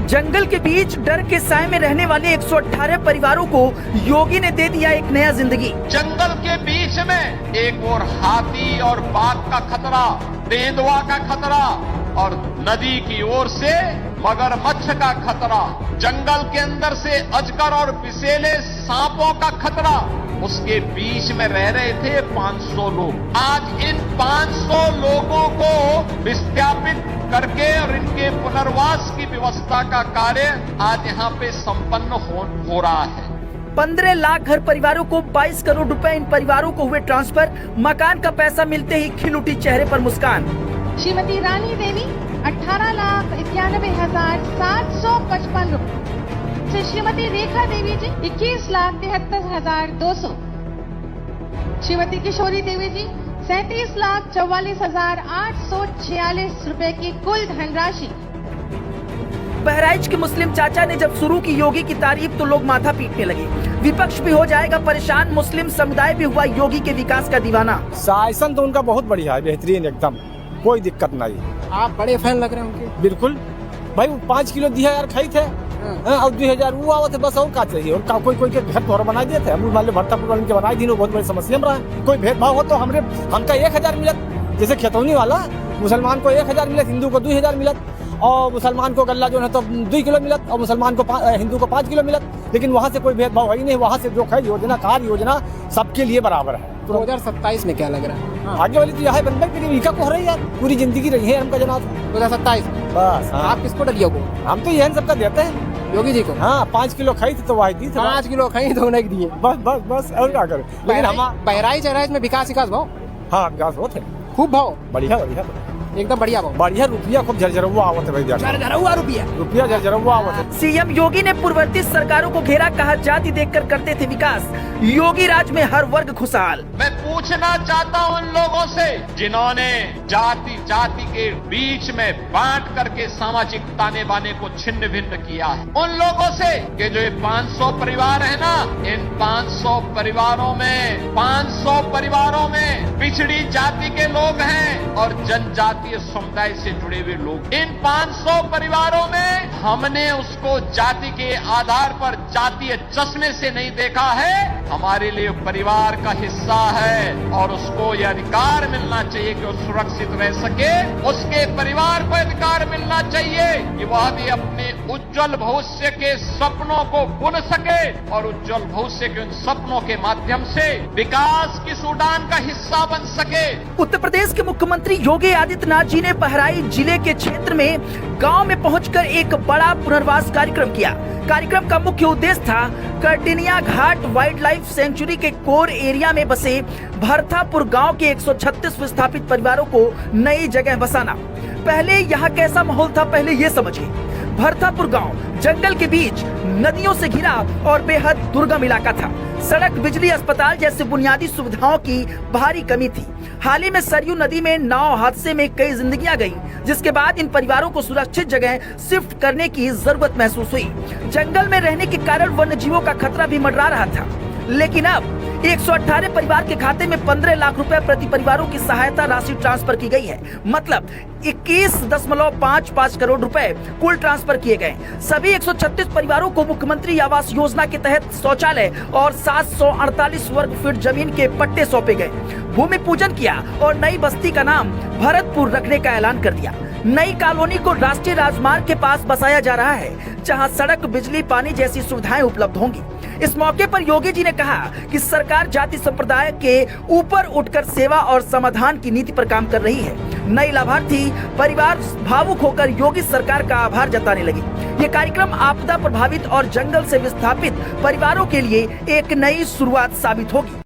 जंगल के बीच डर के साए में रहने वाले 118 परिवारों को योगी ने दे दिया एक नया जिंदगी। जंगल के बीच में एक और हाथी और बाघ का खतरा, तेंदुआ का खतरा और नदी की ओर से मगरमच्छ का खतरा, जंगल के अंदर से अजगर और विषैले सांपों का खतरा, उसके बीच में रह रहे थे 500 लोग। आज इन 500 लोगों को विस्थापित करके और इनके पुनर्वास की व्यवस्था का कार्य आज यहाँ पे संपन्न हो रहा है। 15 लाख घर परिवारों को 22 करोड़ रुपए इन परिवारों को हुए ट्रांसफर। मकान का पैसा मिलते ही खिल उठी चेहरे पर मुस्कान। श्रीमती रानी देवी 18,91,755 रुपए से श्रीमती रेखा देवी जी 21,73,200, श्रीमती किशोरी देवी जी 37,44,846 रुपए की कुल धनराशि। बहराइच के मुस्लिम चाचा ने जब शुरू की योगी की तारीफ तो लोग माथा पीटने लगे। विपक्ष भी हो जाएगा परेशान, मुस्लिम समुदाय भी हुआ योगी के विकास का दीवाना। शासन तो उनका बहुत बढ़िया है, बेहतरीन एकदम, कोई दिक्कत नहीं। आप बड़े फैन लग रहे हैं उनके। बिल्कुल भाई, 5 किलो दिया यार खाई थे और 2000 वो आवत है, बस और का चाहिए। और का कोई के घर तोहरा बना दिए थे, हम मान लो भट्टापुर वाले के बनाई दी, बहुत बड़ी समस्या में रहा। कोई भेदभाव हो तो हमका 1000 मिलत, जैसे खेतौनी वाला मुसलमान को 1000 मिलत, हिंदू को 2000 मिलत, और मुसलमान को गल्ला जो है तो 2 किलो मिलत, और मुसलमान को हिंदू को 5 किलो मिलत। लेकिन वहाँ से कोई भेदभाव है ही नहीं, वहाँ से जो है योजना कार्य योजना सबके लिए बराबर है। 2027 में क्या लग रहा है? आगे वाली तो यह बनकर के लिए को हो रही है यार, पूरी जिंदगी रही है हमका जनाब। 2027 बस आप किसको डलियों को? हम तो यह सबका देते हैं योगी जी को। हाँ, 5 किलो खाई थी तो वही दी, 5 किलो खाई तो उन्हें दिए। बस और क्या करें। लेकिन हम बहराइच में विकास भाव, हाँ विकास होते खूब भाव, बढ़िया एकदम बढ़िया भाव, बढ़िया। रुपया खूब झरझरवा आवत है भाई, झरझरवा रुपया झरझरवा आवत है। सीएम योगी ने पूर्ववर्ती सरकारों को घेरा, कहा जाति देखकर करते थे विकास। योगी राज में हर वर्ग खुशहाल। मैं पूछना चाहता हूं उन लोगों से जिन्होंने जाति के बीच में बांट करके सामाजिक ताने बाने को छिन्न भिन्न किया है, उन लोगों से कि जो ये 500 परिवार है ना, इन 500 परिवारों में पिछड़ी जाति के लोग हैं और जनजातीय समुदाय से जुड़े हुए लोग। इन 500 परिवारों में हमने उसको जाति के आधार पर जातीय चश्मे से नहीं देखा है। हमारे लिए परिवार का हिस्सा है और उसको यह अधिकार मिलना चाहिए कि वो सुरक्षित रह सके। उसके परिवार को अधिकार मिलना चाहिए कि वह भी अपने उज्जवल भविष्य के सपनों को बुन सके और उज्जवल भविष्य के उन सपनों के माध्यम से विकास की उड़ान का हिस्सा बन सके। उत्तर प्रदेश के मुख्यमंत्री योगी आदित्यनाथ जी ने बहराइच जिले के क्षेत्र में गांव में पहुंचकर एक बड़ा पुनर्वास कार्यक्रम किया। कार्यक्रम का मुख्य उद्देश्य था कर्टिनिया घाट वाइल्ड लाइफ सेंचुरी के कोर एरिया में बसे भरथापुर गांव के 136 विस्थापित परिवारों को नई जगह बसाना। पहले यहाँ कैसा माहौल था, पहले ये समझिए। भरथापुर गांव जंगल के बीच नदियों से घिरा और बेहद दुर्गम इलाका था। सड़क, बिजली, अस्पताल जैसे बुनियादी सुविधाओं की भारी कमी थी। हाल ही में सरयू नदी में नाव हादसे में कई जिंदगियां गईं, जिसके बाद इन परिवारों को सुरक्षित जगह शिफ्ट करने की जरूरत महसूस हुई। जंगल में रहने के कारण वन्य जीवों का खतरा भी मंडरा रहा था। लेकिन अब 118 परिवार के खाते में 15 लाख रुपए प्रति परिवारों की सहायता राशि ट्रांसफर की गई है। मतलब 21.55 करोड़ रुपए कुल ट्रांसफर किए गए। सभी 136 परिवारों को मुख्यमंत्री आवास योजना के तहत शौचालय और 748 वर्ग फीट जमीन के पट्टे सौंपे गए। भूमि पूजन किया और नई बस्ती का नाम भरतपुर रखने का ऐलान कर दिया। नई कॉलोनी को राष्ट्रीय राजमार्ग के पास बसाया जा रहा है, जहां सड़क, बिजली, पानी जैसी सुविधाएं उपलब्ध होंगी। इस मौके पर योगी जी ने कहा कि सरकार जाति संप्रदाय के ऊपर उठकर सेवा और समाधान की नीति पर काम कर रही है। नई लाभार्थी परिवार भावुक होकर योगी सरकार का आभार जताने लगे। ये कार्यक्रम आपदा प्रभावित और जंगल से विस्थापित परिवारों के लिए एक नई शुरुआत साबित होगी।